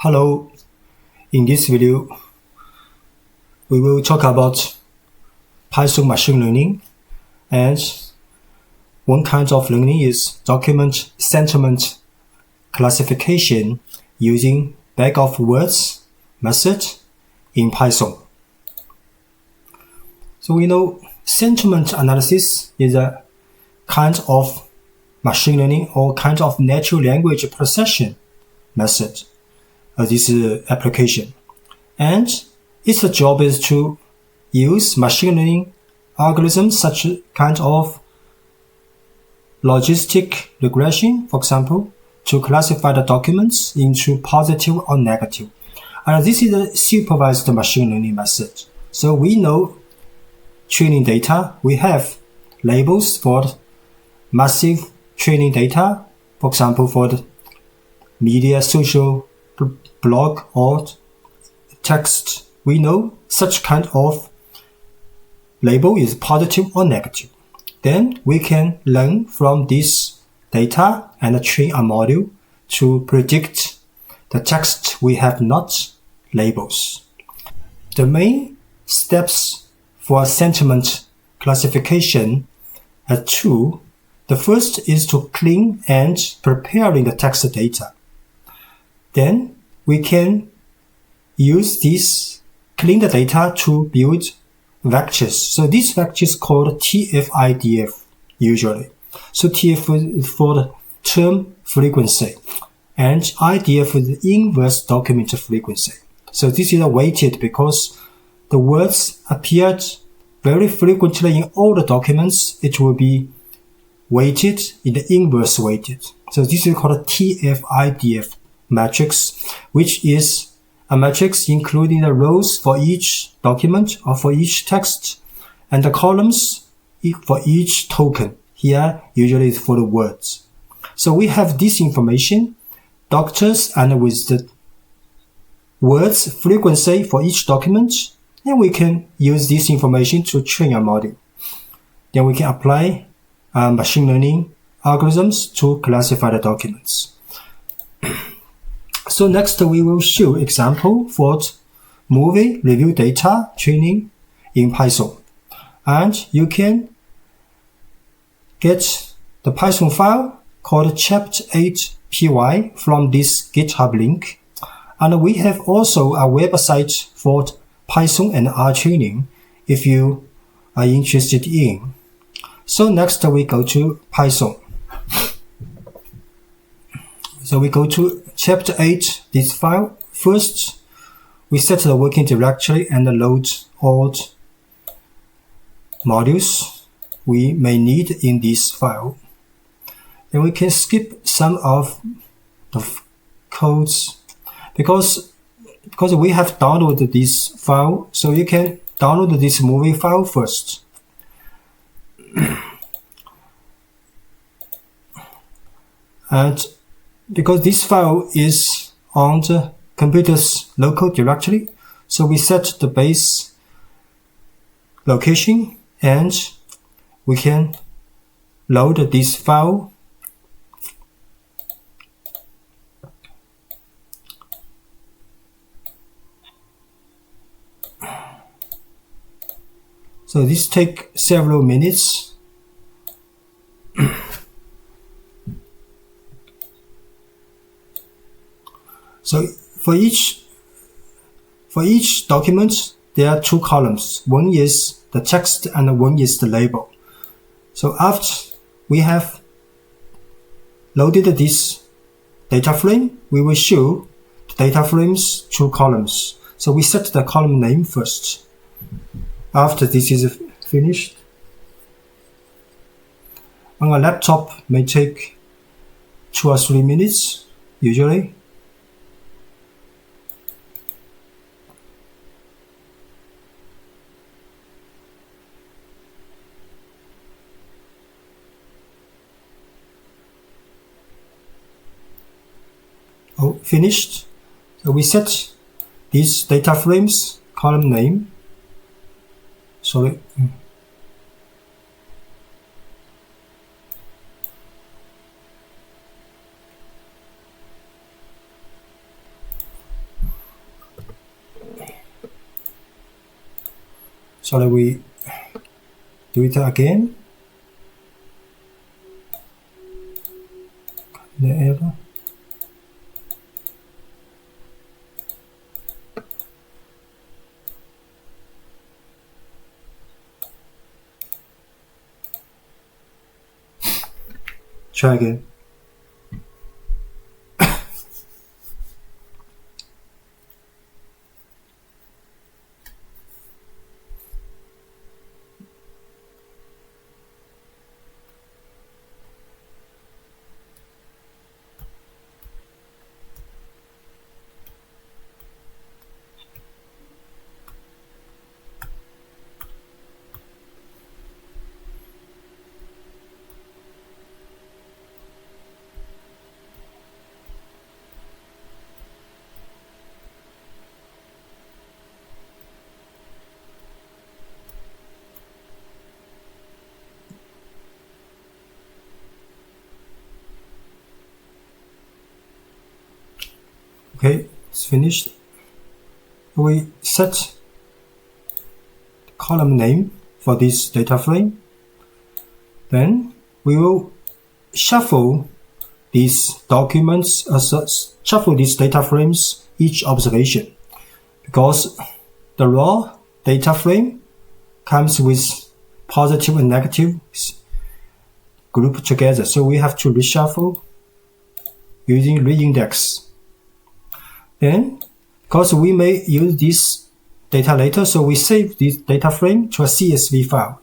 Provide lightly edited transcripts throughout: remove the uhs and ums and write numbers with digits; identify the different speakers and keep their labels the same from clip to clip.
Speaker 1: Hello, in this video, we will talk about Python machine learning, and one kind of learning is document sentiment classification using bag of words method in Python. So we know sentiment analysis is a kind of machine learning or kind of natural language processing method. This application, and its job is to use machine learning algorithms such kind of logistic regression, for example, to classify the documents into positive or negative. And this is a supervised machine learning method. So we know training data, we have labels for massive training data, for example, for the media, social, blog or text. We know such kind of label is positive or negative. Then we can learn from this data and train a model to predict the text we have not labels. The main steps for sentiment classification are two. The first is to clean and preparing the text data. Then we can use this cleaned data to build vectors. So this vector is called TF-IDF usually. So TF is for the term frequency and IDF is the inverse document frequency. So this is weighted because the words appeared very frequently in all the documents. It will be weighted in the inverse weighted. So this is called TF-IDF matrix, which is a matrix including the rows for each document or for each text and the columns for each token. Here usually is for the words. So we have this information, doctors, and with the words frequency for each document, and we can use this information to train a model. Then we can apply machine learning algorithms to classify the documents. So next we will show example for movie review data training in Python. And you can get the Python file called chapter8py from this GitHub link. And we have also a website for Python and R training if you are interested in. So next we go to Python. So we go to chapter 8, this file. First, we set the working directory and load all modules we may need in this file. Then we can skip some of the codes because we have downloaded this file. So you can download this movie file first. And because this file is on the computer's local directory, so we set the base location and we can load this file. So this takes several minutes. So for each document, there are two columns. One is the text and one is the label. So after we have loaded this data frame, we will show the data frame's two columns. So we set the column name first. After this is finished, on a laptop may take 2 or 3 minutes usually. Finished. So we set these data frames column name. Sorry. So we do it again. The error. Try again. Okay, it's finished. We set the column name for this data frame. Then we will shuffle these documents, shuffle these data frames each observation, because the raw data frame comes with positive and negative grouped together. So we have to reshuffle using reindex. Then, because we may use this data later, so we save this data frame to a CSV file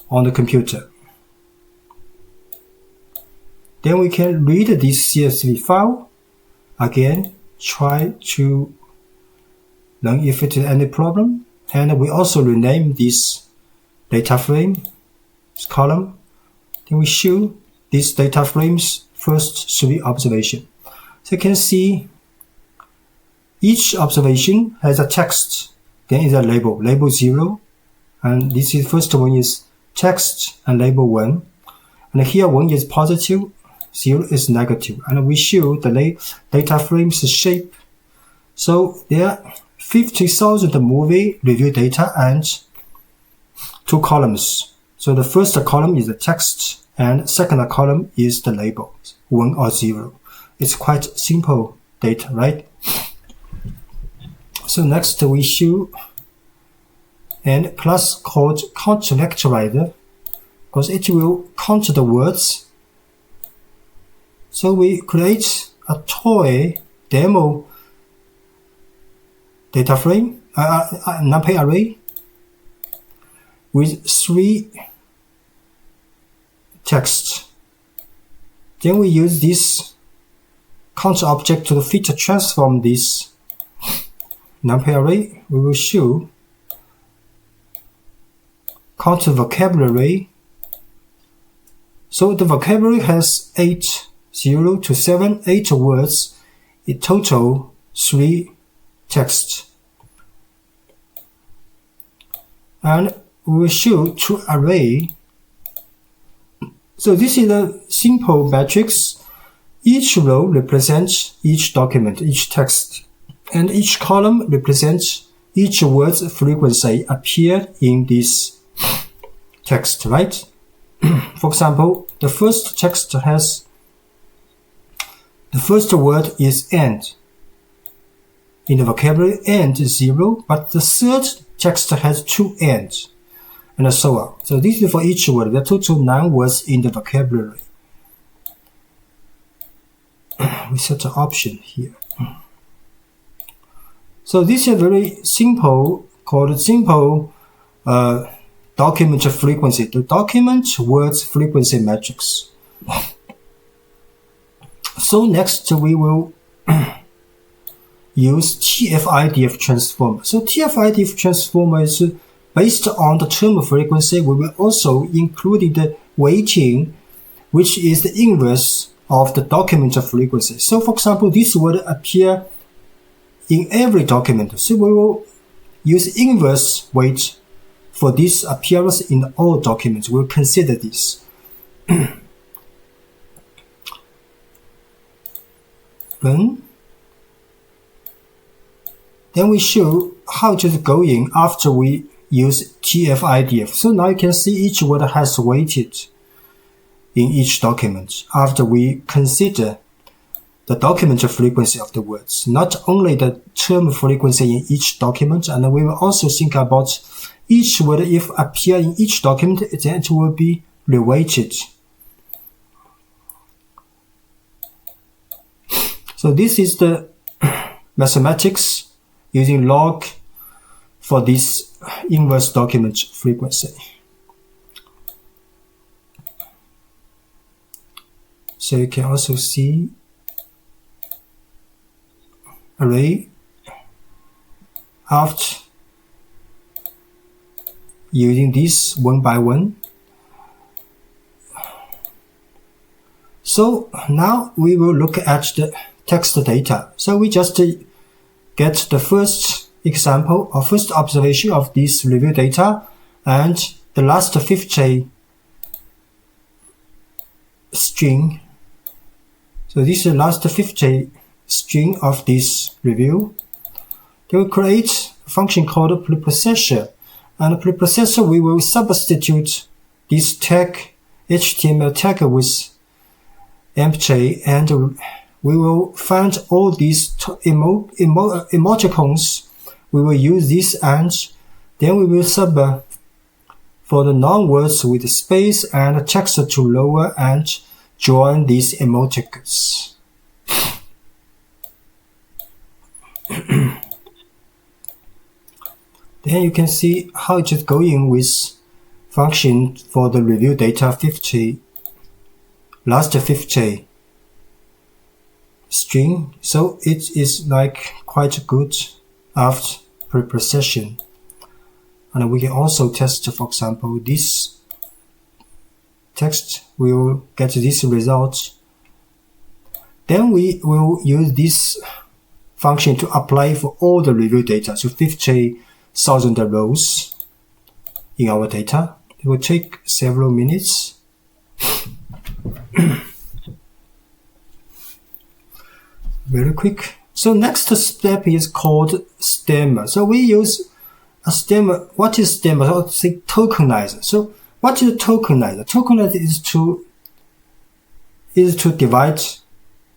Speaker 1: on the computer. Then we can read this CSV file. Again, try to learn if it is any problem. And we also rename this data frame, this column. Then we show these data frames first 3 observations. So you can see each observation has a text, then is a label, label 0. And this is first one is text and label 1. And here 1 is positive, 0 is negative. And we show the data frame's shape. So there are 50,000 movie review data and 2 columns. So the first column is the text and second column is the label, 1 or 0. It's quite simple data, right? So next we show a class called countLectureWriter, because it will count the words. So we create a toy demo data frame, NumPy array with 3 texts. Then we use this count object to fit transform this NumPy array. We will show count vocabulary. So the vocabulary has 8, 0 to 7, 8 words. In total 3 texts. And we will show to array. So this is a simple matrix. Each row represents each document, each text, and each column represents each word's frequency appeared in this text, right? For example, the first text has, the first word is and. In the vocabulary, and is 0, but the third text has 2 ands, and so on. So this is for each word. There are total 9 words in the vocabulary. We set an option here. So this is very simple, called simple document frequency, the document words frequency matrix. So next we will use TF-IDF transformer. So TF-IDF transformer is based on the term frequency. We will also include the weighting, which is the inverse of the document frequency. So for example, this word appear in every document. So we will use inverse weight for this appearance in all documents. We'll consider this. Run. Then we show how it is going after we use TF-IDF. So now you can see each word has weighted in each document after we consider the document frequency of the words, not only the term frequency in each document, and we will also think about each word if appear in each document, then it will be reweighted. So this is the mathematics using log for this inverse document frequency. So you can also see array after using this one by one. So now we will look at the text data. So we just get the first example or first observation of this review data and the last 50 string. So this is the last 50 string of this review. They will create a function called preprocessor, and the preprocessor we will substitute this tag HTML tag with empty, and we will find all these emoticons. We will use this, and then we will sub for the non-words with space and text to lower and join these emoticons. Then you can see how it is going with function for the review data 50, last 50 string. So it is like quite good after preprocessing. And we can also test, for example, this text. We will get this result. Then we will use this function to apply for all the review data. So 50,000 rows in our data. It will take several minutes. Very quick. So next step is called stemmer. So we use a stemmer. What is stemmer? So let's say tokenizer. So what is a tokenizer? Tokenizer is to divide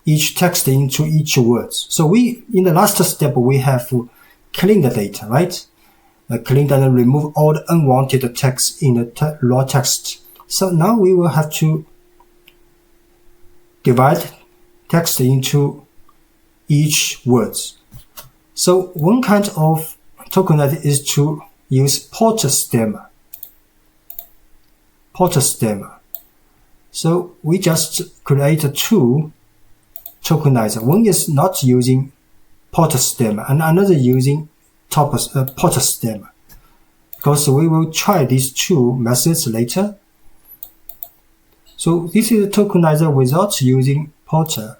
Speaker 1: each text into each words. So we, in the last step, we have clean the data, right? Clean and remove all the unwanted text in the raw text. So now we will have to divide text into each words. So one kind of tokenizer is to use porter stemmer. Porter stemmer. So we just create two tokenizer. One is not using porter stemmer and another using porter stemmer. Because we will try these two methods later. So this is a tokenizer without using porter.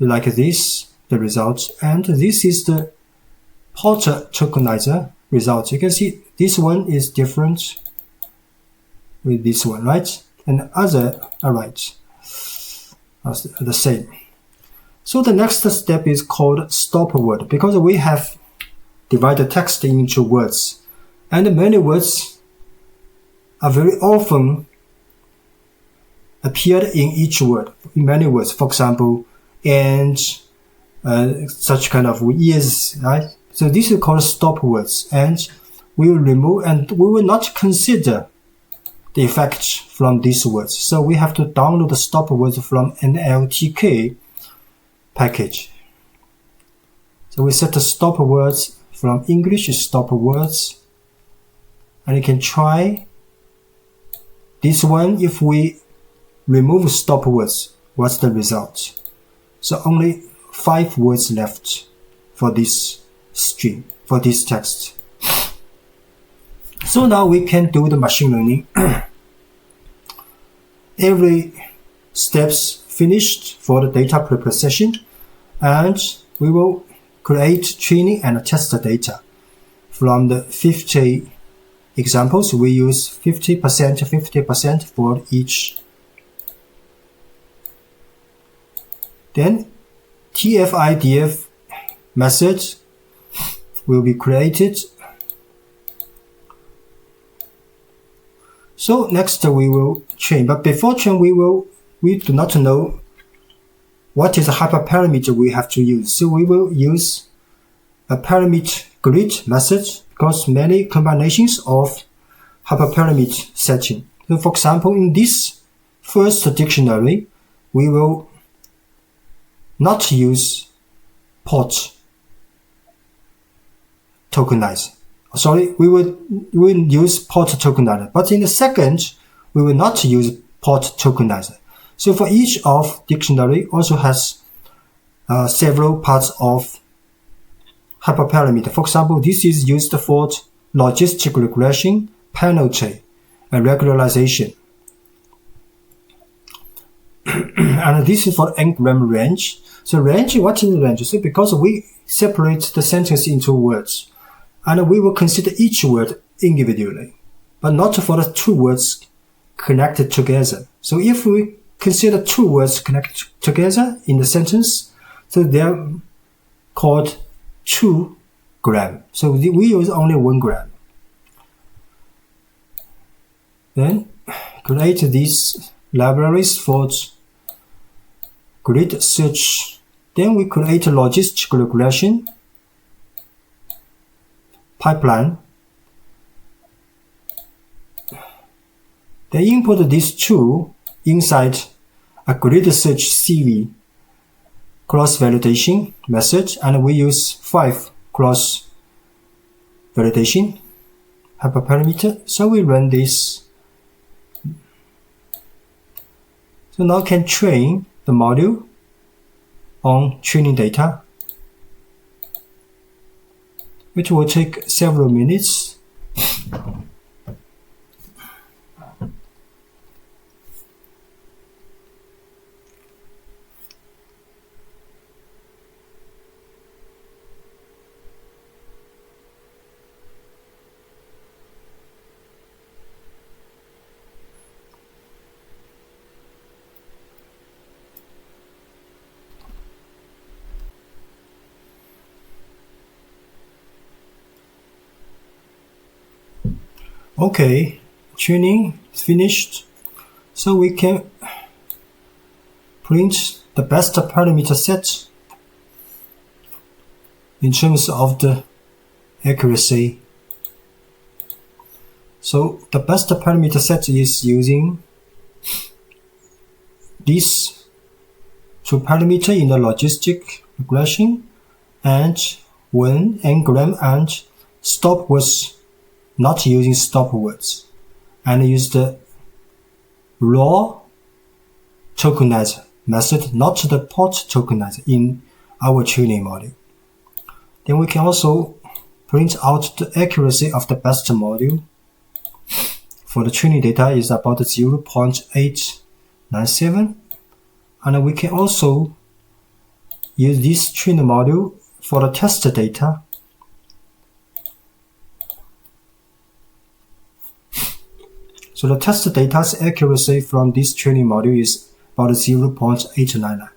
Speaker 1: Like this, the result, and this is the porter tokenizer result. You can see this one is different with this one, right? And the other are right, the same. So the next step is called stop word, because we have divided text into words, and many words are very often appeared in each word, in many words. For example, and such kind of is, right? So this is called stop words, and we will remove, and we will not consider the effect from these words. So we have to download the stop words from NLTK package. So we set the stop words from English stop words, and you can try this one. If we remove stop words, what's the result? So only 5 words left for this string, for this text. So now we can do the machine learning. Every steps finished for the data preprocessing, and we will create training and test the data. From the 50 examples, we use 50% for each. Then TF-IDF method will be created So next we will train, but before train we do not know what is the hyperparameter we have to use. So we will use a parameter grid method because many combinations of hyperparameter setting. So for example, in this first dictionary, we will not use port tokenizer. Sorry, we will use port tokenizer. But in the second, we will not use port tokenizer. So for each of dictionary also has several parts of hyperparameter. For example, this is used for logistic regression, penalty, and regularization. And this is for n-gram range. So range, what is range? So because we separate the sentence into words, and we will consider each word individually, but not for the two words connected together. So if we consider two words connected together in the sentence, so they're called 2 gram. So we use only 1 gram. Then create these libraries for grid search. Then we create a logistic regression pipeline. Then import these two inside a grid search CV cross-validation method, and we use 5 cross-validation hyperparameter. So we run this. So now can train the module on training data, which will take several minutes. Okay, training is finished. So we can print the best parameter set in terms of the accuracy. So the best parameter set is using these two parameters in the logistic regression, and when n-gram and stop was not using stop words, and use the raw tokenizer method, not the port tokenizer in our training module. Then we can also print out the accuracy of the best module. For the training data is about 0.897, and we can also use this training module for the test data. So the test data's accuracy from this training module is about 0.899.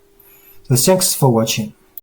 Speaker 1: So thanks for watching.